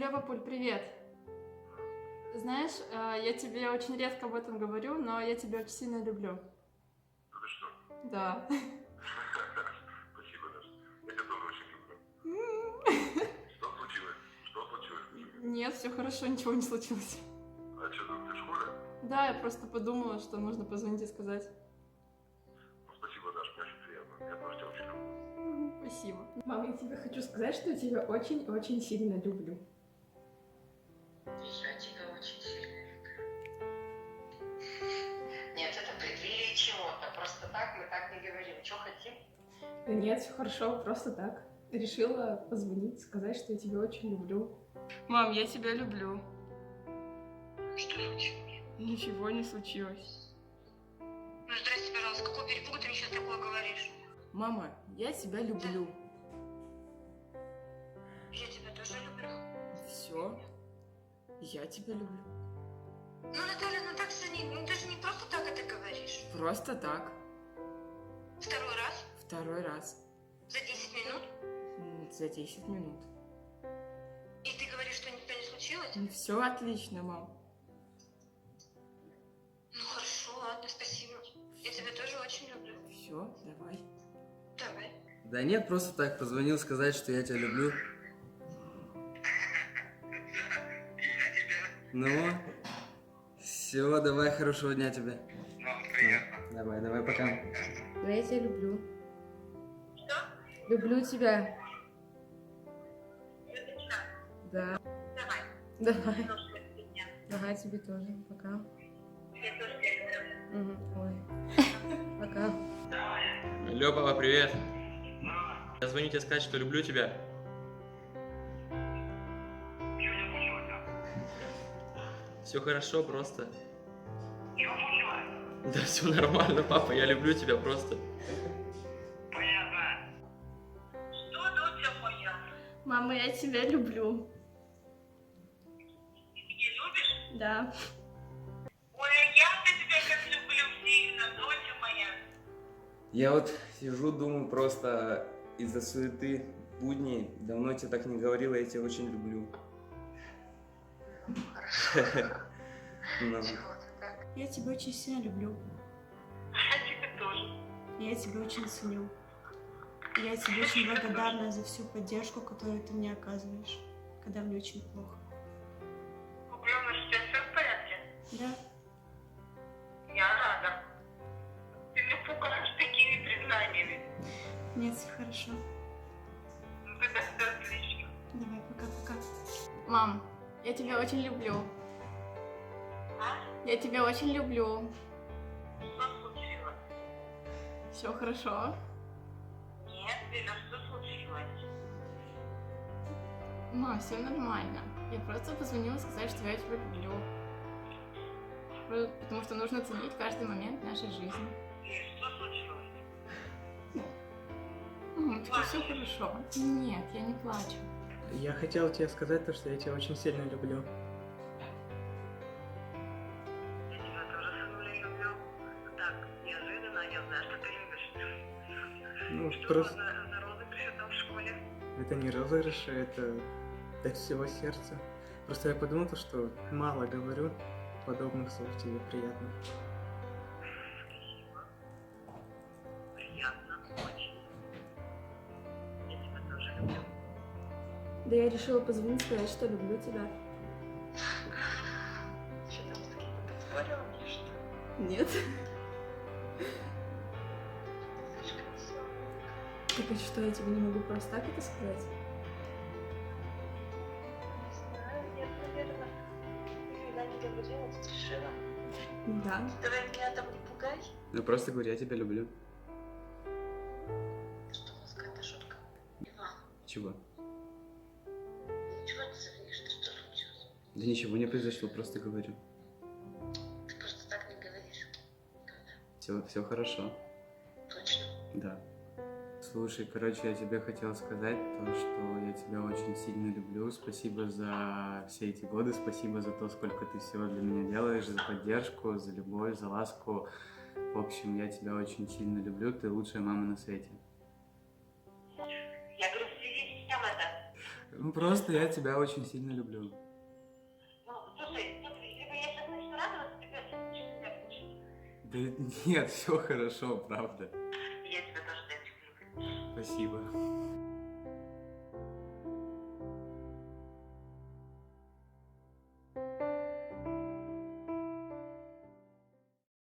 Алло, папуль, привет. Знаешь, я тебе очень редко об этом говорю, но я тебя очень сильно люблю. Да ты что? Да. Спасибо, Даша. Я тебя тоже очень люблю. Что случилось? Что случилось? Нет, все хорошо, ничего не случилось. А что, ты в школе? Да, я просто подумала, что нужно позвонить и сказать. Ну, спасибо, Даша, мне очень приятно. Я тоже тебя очень люблю. Спасибо. Мама, я тебе хочу сказать, что я тебя очень-очень сильно люблю. Я тебя очень сильно люблю. Нет, это преддверие чего-то. Просто так мы так не говорим. Что хотим? Да нет, все хорошо, просто так. Решила позвонить, сказать, что я тебя очень люблю. Мам, я тебя люблю. Что случилось? Ничего не случилось. Ну, здрасте, пожалуйста. Какого перепугу ты мне сейчас такое говоришь? Мама, я тебя люблю. Я тебя тоже люблю. Все. Я тебя люблю. Ну, Наталья, ну так же ты же не просто так это говоришь. Просто так. Второй раз? Второй раз. За 10 минут? За 10 минут. И ты говоришь, что ничего не случилось? Все отлично, мам. Ну, хорошо, ладно, спасибо. Я тебя тоже очень люблю. Все, давай. Давай. Да нет, просто так позвонил сказать, что я тебя люблю. Ну, все, давай, хорошего дня тебе. Давай, давай, пока. Да, я тебя люблю. Что? Люблю тебя. Да. Давай. Давай. Хорошего дня. Давай тебе тоже. Пока. Я тоже тебя люблю. Ой. Пока. Алло, папа, привет. Я звоню тебе сказать, что люблю тебя. Все хорошо, просто. Да все нормально, папа, я люблю тебя просто. Что, доча моя? Мама, я тебя люблю. Ты меня любишь? Да. Ой, я-то тебя как люблю сильно, доча моя. Я вот сижу, думаю, просто из-за суеты будней. Давно тебе так не говорила, я тебя очень люблю. Ну. Чего ты так? Я тебя очень сильно люблю. Я тебя тоже. Я тебя очень ценю. Я тебе очень благодарна за всю поддержку, которую ты мне оказываешь, когда мне очень плохо. Куплёныш, у тебя все в порядке? Да? Я рада. Ты меня пугаешь такими признаниями. Нет, все хорошо. Ну, тогда все отлично. Давай, пока-пока. Мам, я тебя очень люблю. А? Я тебя очень люблю. Что случилось? Все хорошо. Нет, Вера, что случилось? Мам, все нормально. Я просто позвонила сказать, что я тебя люблю. Потому что нужно ценить каждый момент нашей жизни. И что случилось? Мам, все хорошо. Нет, я не плачу. Я хотел тебе сказать то, что я тебя очень сильно люблю. Я тебя тоже, сынуля, люблю. Так, неожиданно, я знаю, что ты любишь. Ну, Что просто за розыгрыши там в школе? это не розыгрыши, это от всего сердца. Просто я подумал, то, что мало говорю подобных слов тебе приятно. Спасибо. Приятно, очень. Я тебя тоже люблю. Да я решила позвонить, сказать, что люблю тебя. Что там с кем-то спорила мне, что ли? Нет. Слишком всё. Так а что, я тебе не могу просто так это сказать? Не знаю, нет, наверное. Никогда не говорила, ты решила. Да. Давай меня там не пугай. Ну просто говорю, я тебя люблю. Что у нас какая-то шутка? Иван, Чего? ничего не завидишь, ты что случилось? Да ничего не произошло, просто говорю. Ты просто так не говоришь. Когда? Все хорошо. Точно? Да. Слушай, короче, я тебе хотел сказать то, что я тебя очень сильно люблю. Спасибо за все эти годы, спасибо за то, сколько ты всего для меня делаешь, за поддержку, за любовь, за ласку. В общем, я тебя очень сильно люблю, ты лучшая мама на свете. Я говорю, в связи с чем это? Ну, просто я тебя очень сильно люблю. Ну, слушай, смотри, либо я сейчас начну радоваться, либо я сейчас начну нервничать. Да нет, все хорошо, правда. Я тебя тоже, Денчик, люблю. Спасибо.